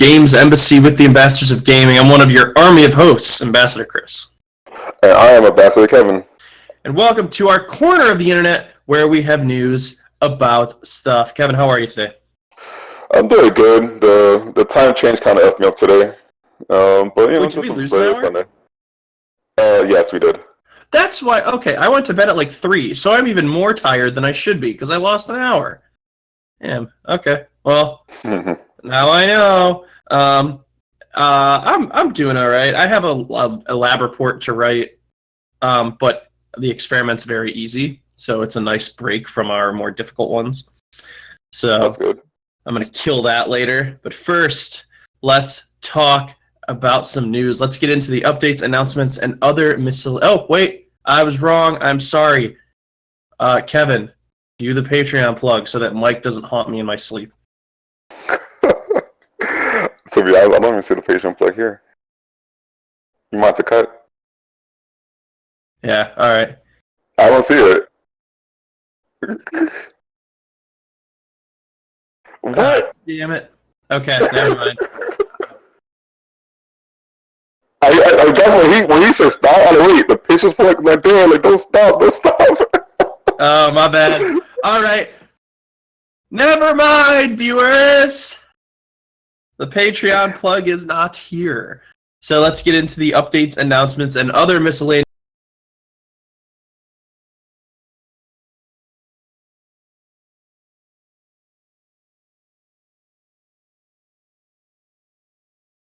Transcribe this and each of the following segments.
Games Embassy with the Ambassadors of Gaming. I'm one of your army of hosts, Ambassador Chris. And I am Ambassador Kevin. And welcome to our corner of the internet where we have news about stuff. Kevin, how are you today? I'm doing good. The time change kind of effed me up today. But you know, Did we lose an an hour? Sunday. Yes, we did. That's why, okay, I went to bed at like 3, so I'm even more tired than I should be because I lost an hour. Damn, okay, well, now I know. I'm doing all right. I have a lab report to write, but the experiment's very easy, so it's a nice break from our more difficult ones. So That's good. I'm going to kill that later. But first, let's talk about some news. Let's get into the updates, announcements, and other Oh, wait, I was wrong. I'm sorry. Kevin, do the Patreon plug so that Mike doesn't haunt me in my sleep. To be honest, I don't even see the Patreon plug here. You might have to cut. Yeah, all right. I don't see it. What? Damn it. Okay, never mind. I guess when he said stop, I like, wait, the picture's like there, like don't stop. Oh, my bad. All right. Never mind, viewers. The Patreon plug is not here. So let's get into the updates, announcements, and other miscellaneous.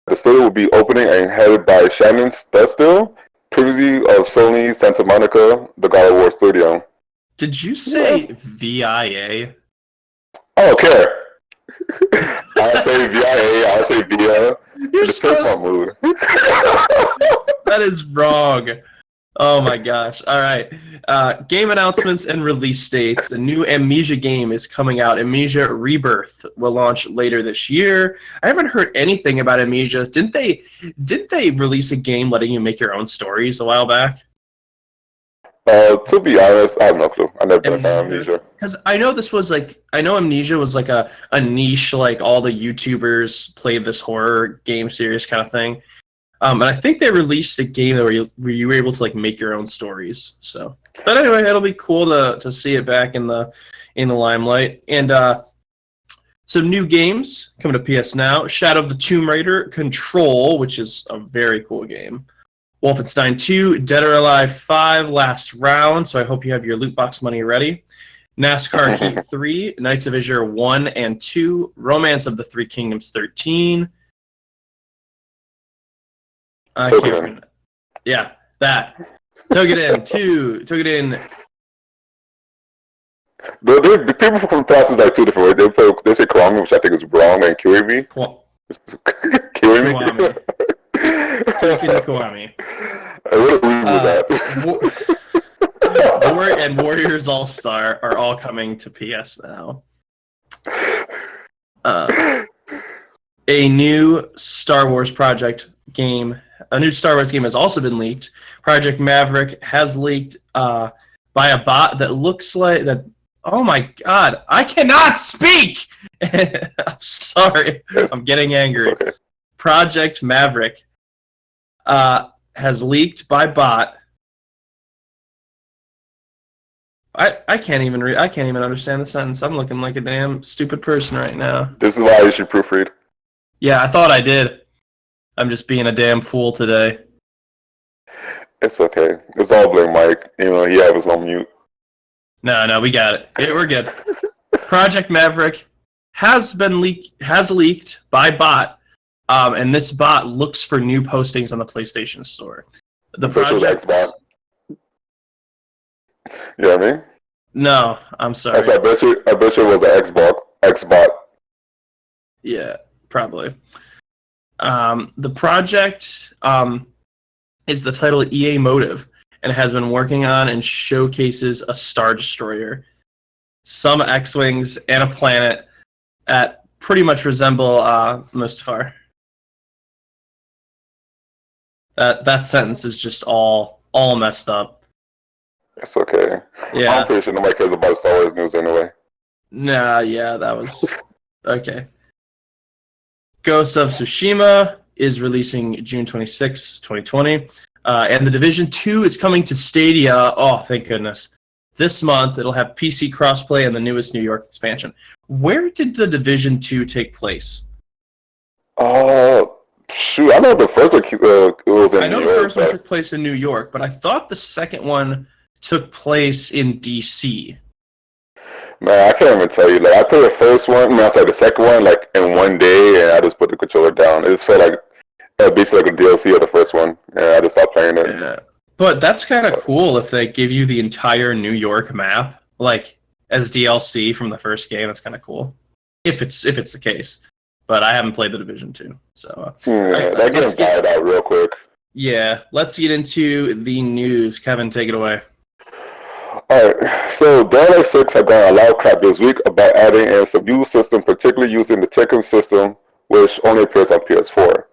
The studio will be opening and headed by Shannon Studstill, previously of Sony Santa Monica, the God of War studio. Did you say VIA? I don't care. I say VIA, I say VIA. You're Just fits my mood. That is wrong. Oh my gosh. All right. Game announcements and release dates. The new Amnesia game is coming out. Amnesia Rebirth will launch later this year. I haven't heard anything about Amnesia. Didn't they release a game letting you make your own stories a while back? To be honest, I have no clue. I've never been a fan of Amnesia. Because I know Amnesia was like a niche, like all the YouTubers played this horror game series kind of thing. And I think they released a game where you were able to like make your own stories. So, but anyway, it'll be cool to see it back in the limelight. And some new games coming to PS Now: Shadow of the Tomb Raider, Control, which is a very cool game. Wolfenstein 2, Dead or Alive 5, Last Round. So I hope you have your loot box money ready. NASCAR Heat 3, Knights of Azure 1 and 2, Romance of the Three Kingdoms 13. I can't remember. Yeah, that. Togeden 2, Togeden. The people from the past is like two different ways. They say Kiwami, which I think is wrong, and Kiwami. Kiwami. Token Kiwami. What was that? And Warriors All-Star are all coming to PS Now. A new Star Wars game has also been leaked. Project Maverick has leaked by a bot that looks like that. Oh my god, I cannot speak! I'm sorry. I'm getting angry. Okay. Project Maverick has leaked by bot. I can't even read. I can't even understand the sentence. I'm looking like a damn stupid person right now. This is why you should proofread. Yeah, I thought I did. I'm just being a damn fool today. It's okay. It's all blame Mike. You know, he had his own mute. No, we got it. We're good. Project Maverick has leaked by bot, and this bot looks for new postings on the PlayStation Store. The project. You know what I mean? No, I'm sorry. I bet you it was an Xbot. Yeah, probably. The project is the title EA Motive and has been working on and showcases a Star Destroyer, some X-Wings, and a planet that pretty much resemble Mustafar. That sentence is just all messed up. It's okay. Yeah. I'm pretty sure nobody cares about Star Wars news anyway. Nah, yeah, that was okay. Ghost of Tsushima is releasing June 26, 2020. And The Division 2 is coming to Stadia. Oh, thank goodness. This month, it'll have PC crossplay and the newest New York expansion. Where did The Division 2 take place? Shoot, I know the first one it was in I know New the York, first one took place in New York, but I thought the second one took place in DC. Man, I can't even tell you. Like, I played the first one, I the second one, like, in one day, and I just put the controller down. It just felt like basically like a DLC of the first one, and I just stopped playing it. Yeah. But that's kind of cool if they give you the entire New York map, like, as DLC from the first game. That's kind of cool, if it's the case. But I haven't played The Division 2, so... that game's died out real quick. Yeah, let's get into the news. Kevin, take it away. Alright, so Dell 6 have gotten a lot of crap this week about adding in some new system, particularly using the ticket system, which only appears on PS4.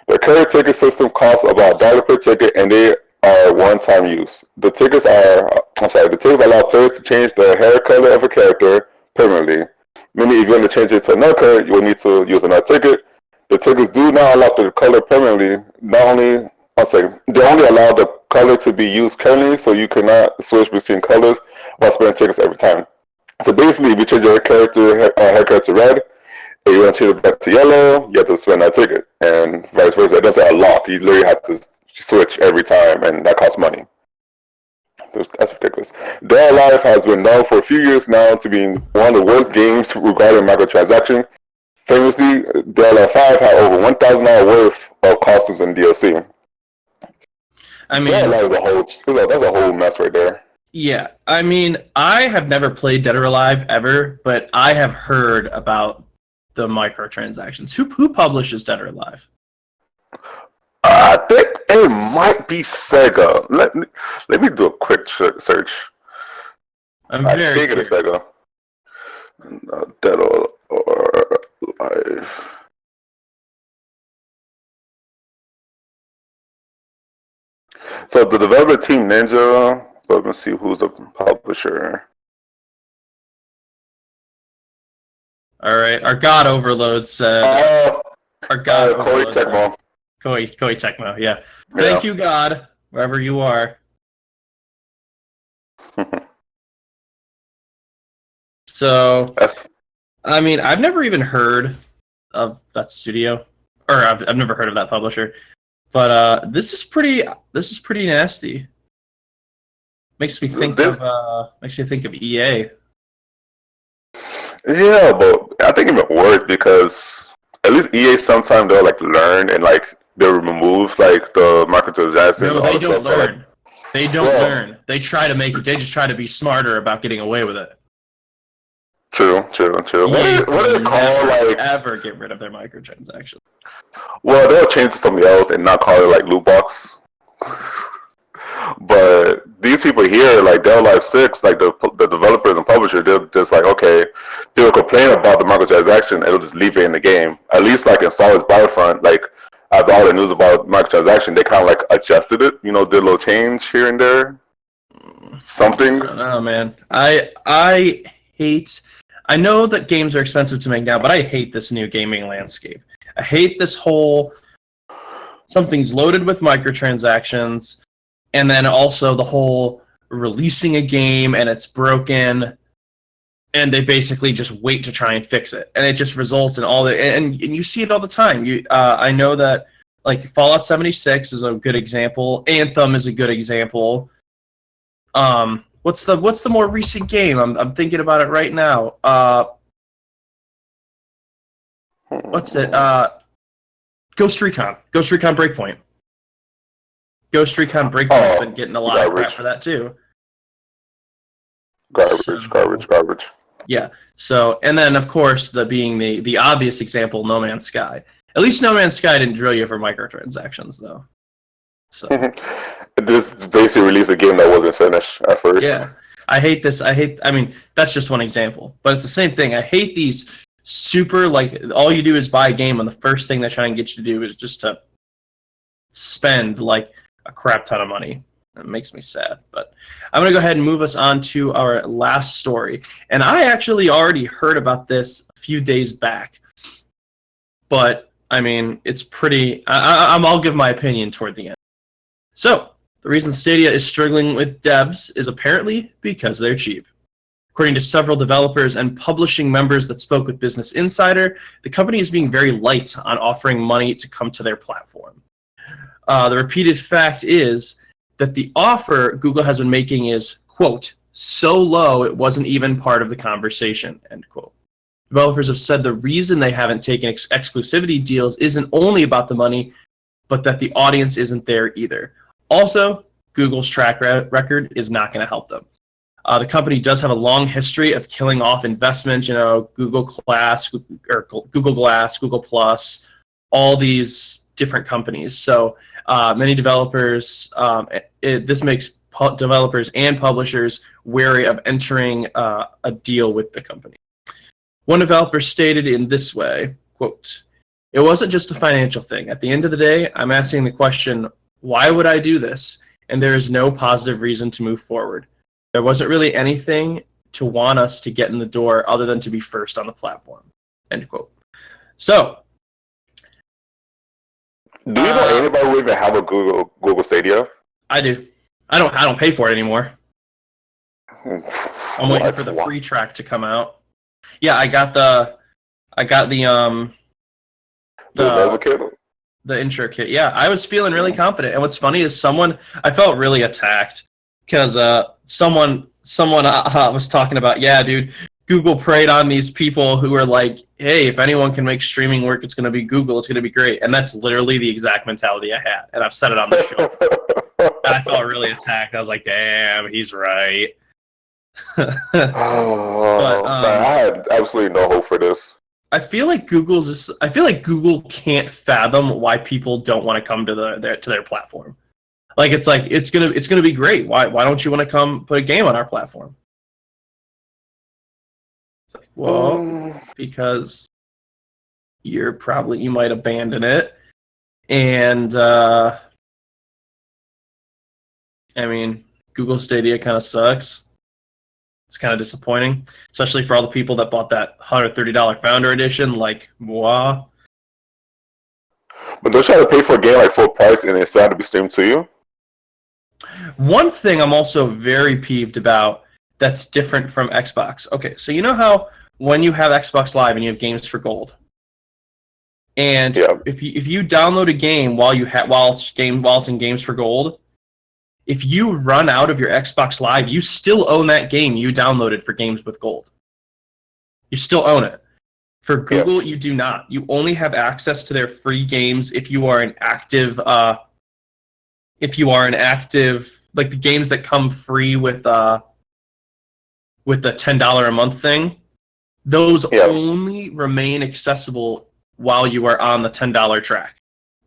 The current ticket system costs about $1 per ticket, and they are one-time use. The tickets allow players to change the hair color of a character permanently. Meaning, if you want to change it to another color, you will need to use another ticket. The tickets do not allow the color permanently. They only allow the color to be used currently, so you cannot switch between colors while spending tickets every time. So basically, if you change your hair color to red, and you want to change it back to yellow, you have to spend that ticket, and vice versa. It doesn't unlock. You literally have to switch every time, and that costs money. That's ridiculous. Dead or Alive has been known for a few years now to be one of the worst games regarding microtransaction. Famously, Dead or Alive 5 had over $1,000 worth of costumes and DLC. I mean, Dead or Alive that's a whole mess right there. Yeah, I mean, I have never played Dead or Alive ever, but I have heard about the microtransactions. Who publishes Dead or Alive? I think it might be Sega. Let me do a quick search. I think it is Sega. Dead or Alive. So the developer Team Ninja. Let me see who's the publisher. All right, our God Overload said. Our God Koei Overload Tecmo. Koei Tecmo, yeah. Thank you, God, wherever you are. So, I mean, I've never even heard of that studio, or I've never heard of that publisher. But this is pretty nasty. Makes me think of EA. Yeah, but I think even worse because at least EA sometimes they'll like learn and like they'll remove like the microtransactions. No, they don't learn. They don't learn. They try to make it. They just try to be smarter about getting away with it. True. What do they call like ever get rid of their microtransactions? Well, they'll change it to something else and not call it like loot box. But these people here, like Dead or Alive 6, like the developers and publishers, they're just like, okay, people complain about the microtransaction, and they'll just leave it in the game. At least like in Star Wars Battlefront, like after all the news about microtransaction, they kind of like adjusted it, did a little change here and there. Something. Oh man, I hate. I know that games are expensive to make now, but I hate this new gaming landscape. I hate this whole something's loaded with microtransactions. And then also the whole releasing a game and it's broken, and they basically just wait to try and fix it, and it just results in all the and you see it all the time. I know that like Fallout 76 is a good example. Anthem is a good example. What's the more recent game? I'm thinking about it right now. What's it? Ghost Recon Breakpoint. Ghost Recon Breakpoint's been getting a lot of crap for that too. Garbage. Yeah. So, and then of course being the obvious example, No Man's Sky. At least No Man's Sky didn't drill you for microtransactions though. So this basically released a game that wasn't finished at first. Yeah. I mean, that's just one example. But it's the same thing. I hate these super like all you do is buy a game and the first thing they try and get you to do is just to spend like a crap ton of money. It makes me sad, but I'm going to go ahead and move us on to our last story. And I actually already heard about this a few days back, but I mean, it's pretty. I'll give my opinion toward the end. So, the reason Stadia is struggling with devs is apparently because they're cheap. According to several developers and publishing members that spoke with Business Insider, the company is being very light on offering money to come to their platform. The repeated fact is that the offer Google has been making is, quote, so low it wasn't even part of the conversation, end quote. Developers have said the reason they haven't taken exclusivity deals isn't only about the money, but that the audience isn't there either. Also, Google's track record is not going to help them. The company does have a long history of killing off investments, Google Glass, or Google Glass, Google Plus, all these different companies. So many developers, this makes developers and publishers wary of entering a deal with the company. One developer stated in this way, quote, "It wasn't just a financial thing. At the end of the day, I'm asking the question, why would I do this? And there is no positive reason to move forward. There wasn't really anything to want us to get in the door other than to be first on the platform." End quote. So, do you know anybody who even have a Google Stadia? I do. I don't pay for it anymore. I'm waiting for the free track to come out. Yeah, I got the intro kit. Yeah, I was feeling really confident. And what's funny is I felt really attacked because someone was talking about, yeah, dude, Google preyed on these people who are like, hey, if anyone can make streaming work, it's going to be Google. It's going to be great. And that's literally the exact mentality I had. And I've said it on the show. And I felt really attacked. I was like, damn, he's right. But I had absolutely no hope for this. I feel like Google can't fathom why people don't want to come to their platform. Like it's gonna be great. Why don't you want to come put a game on our platform? It's like, well, because you might abandon it, and I mean, Google Stadia kind of sucks. It's kind of disappointing, especially for all the people that bought that $130 Founder Edition, like moi. But don't you have to pay for a game like full price and it's sad to be streamed to you? One thing I'm also very peeved about that's different from Xbox. Okay, so you know how when you have Xbox Live and you have games for gold, and if you download a game while it's in games for gold, if you run out of your Xbox Live, you still own that game you downloaded for games with gold. You still own it. For Google, you do not. You only have access to their free games if you are an active, like the games that come free with the $10 a month thing. Those only remain accessible while you are on the $10 track.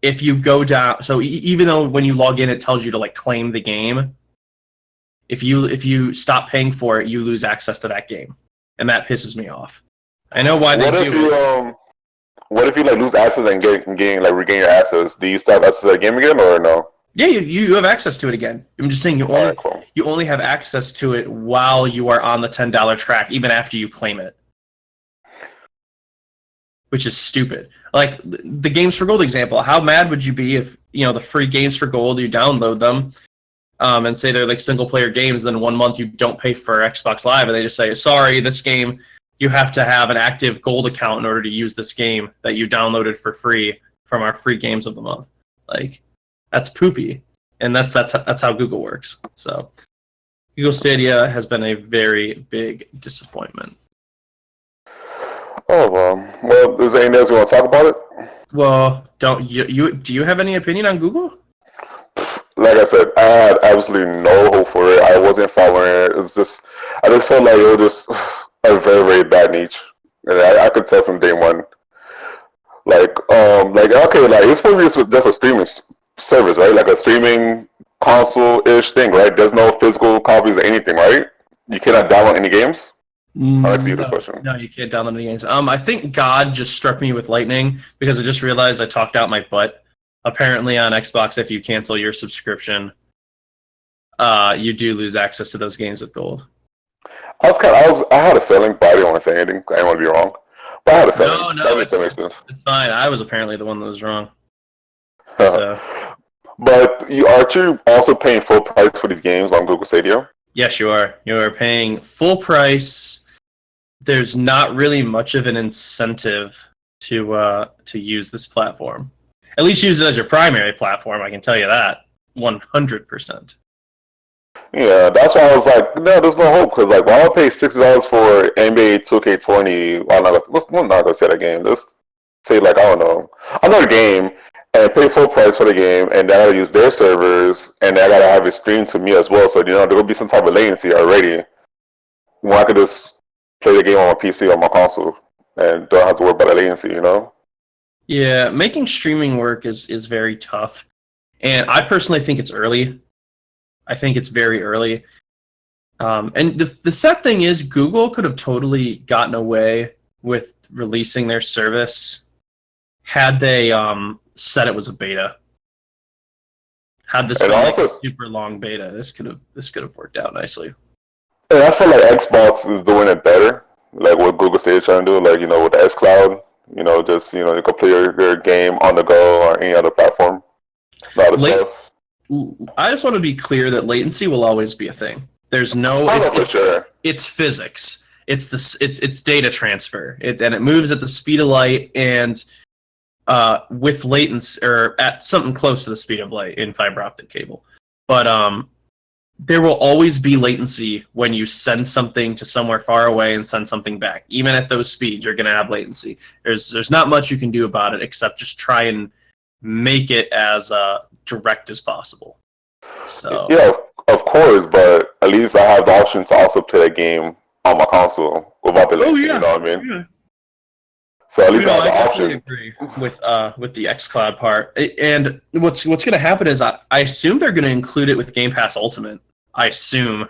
If you go down, so even though when you log in it tells you to like claim the game, if you stop paying for it, you lose access to that game, and that pisses me off. I know why they do it. What if you like lose access and regain your access? Do you still have access to that game again or no? Yeah, you have access to it again. I'm just saying you only have access to it while you are on the $10 track, even after you claim it. Which is stupid. Like the Games for Gold example, how mad would you be if the free Games for Gold, you download them, and say they're like single player games, then 1 month you don't pay for Xbox Live, and they just say, sorry, this game you have to have an active gold account in order to use this game that you downloaded for free from our free games of the month. Like that's poopy, and that's how Google works. So Google Stadia has been a very big disappointment. Oh well, is there anything else you want to talk about it? Well, do you have any opinion on Google? Like I said, I had absolutely no hope for it. I wasn't following it. I just felt like it was just a very, very bad niche, and I could tell from day one. It's probably just a streaming service, right? Like a streaming console-ish thing, right? There's no physical copies of anything, right? You cannot download any games. I'll ask you this question. No, you can't download any games. I think God just struck me with lightning because I just realized I talked out my butt. Apparently on Xbox, if you cancel your subscription, you do lose access to those games with gold. I had a feeling, but I didn't want to say anything. I didn't want to be wrong. I had a No, feeling. no, That makes sense. it's fine. I was apparently the one that was wrong. So But aren't you also paying full price for these games on Google Stadia? yes, you are. You are paying full price. There's not really much of an incentive to use this platform. At least use it as your primary platform. I can tell you that 100%. Yeah, that's why I was like, no, there's no hope. Because, like, why would I pay $60 for NBA 2K20? I'm not going to say that game. Let's say, like, I don't know, another game, and pay full price for the game, and then I got to use their servers, and then I got to have it streamed to me as well. So, there will be some type of latency already. When I could just play the game on my PC or my console and don't have to worry about the latency. Yeah, making streaming work is very tough. And I personally think it's early. I think it's very early. And the sad thing is, Google could have totally gotten away with releasing their service had they said it was a beta. Had this been like a super long beta, this could have worked out nicely. And I feel like Xbox is doing it better, like what Google Stadia is trying to do, like with the xCloud. Just you can play your game on the go or any other platform. Stuff. I just want to be clear that latency will always be a thing. There's no. It's physics. It's data transfer. And it moves at the speed of light and with latency or at something close to the speed of light in fiber optic cable. But there will always be latency when you send something to somewhere far away and send something back. Even at those speeds, you're going to have latency. There's not much you can do about it except just try and make it as direct as possible. So yeah, of course, but at least I have the option to also play a game on my console without the latency. Yeah. You know what I mean? Yeah. So at least I have the option. I agree with the xCloud part. And what's going to happen is I assume they're going to include it with Game Pass Ultimate. I assume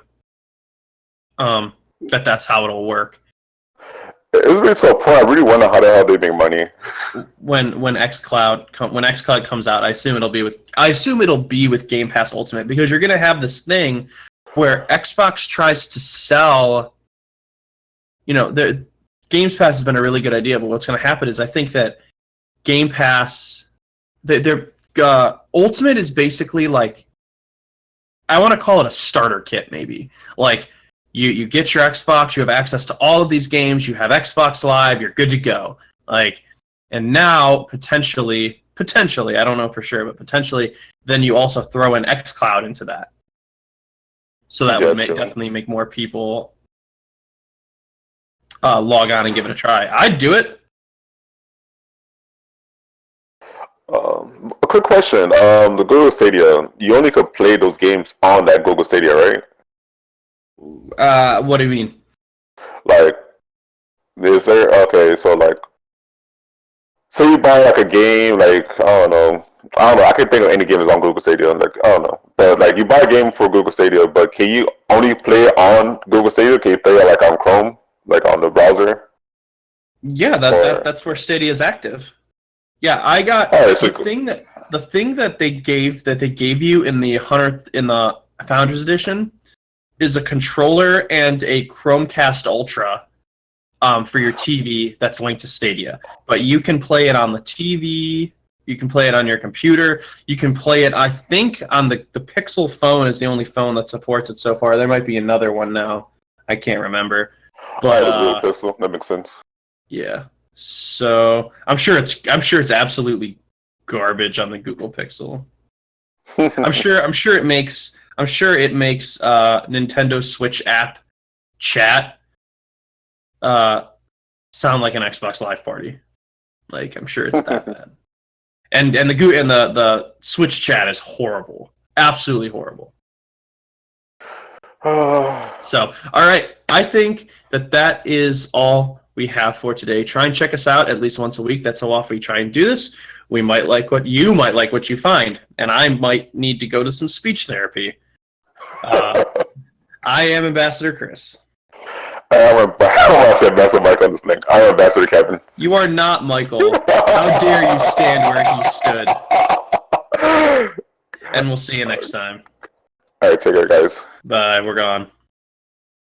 that's how it'll work. It was really to a point. I really wonder how the hell they make money. When xCloud comes out, I assume it'll be with Game Pass Ultimate, because you're going to have this thing where Xbox tries to sell. The Games Pass has been a really good idea, but what's going to happen is I think that Game Pass, their Ultimate is basically like, I want to call it a starter kit, maybe. Like, you get your Xbox, you have access to all of these games, you have Xbox Live, you're good to go. Like, and now potentially, I don't know for sure, but potentially, then you also throw in xCloud into that. So that would definitely make more people log on and give it a try. I'd do it. A quick question. The Google Stadia, you only could play those games on that Google Stadia, right? What do you mean? Like, is there, okay, so like, so you buy like a game, like, I don't know, I can think of any game that's on Google Stadia, like, I don't know, but like, you buy a game for Google Stadia, but can you only play it on Google Stadia? Can you play it like on Chrome, like on the browser? Yeah, that's where Stadia is active. Yeah, I got the thing that they gave you in the Founders Edition is a controller and a Chromecast Ultra for your TV that's linked to Stadia. But you can play it on the TV, you can play it on your computer, you can play it, I think, on the Pixel phone is the only phone that supports it so far. There might be another one now. I can't remember. But Pixel, that makes sense. Yeah. So I'm sure it's absolutely garbage on the Google Pixel. I'm sure it makes Nintendo Switch app chat sound like an Xbox Live Party. Like, I'm sure it's that bad. And the Switch chat is horrible. Absolutely horrible. So, all right, I think that is all we have for today. Try and check us out at least once a week. That's how often we try and do this. You might like what you find, and I might need to go to some speech therapy. I am Ambassador Chris. I want to say Ambassador Mike on this link. I am Ambassador Kevin. You are not Michael. How dare you stand where he stood? And we'll see you next time. All right, take care, guys. Bye. We're gone.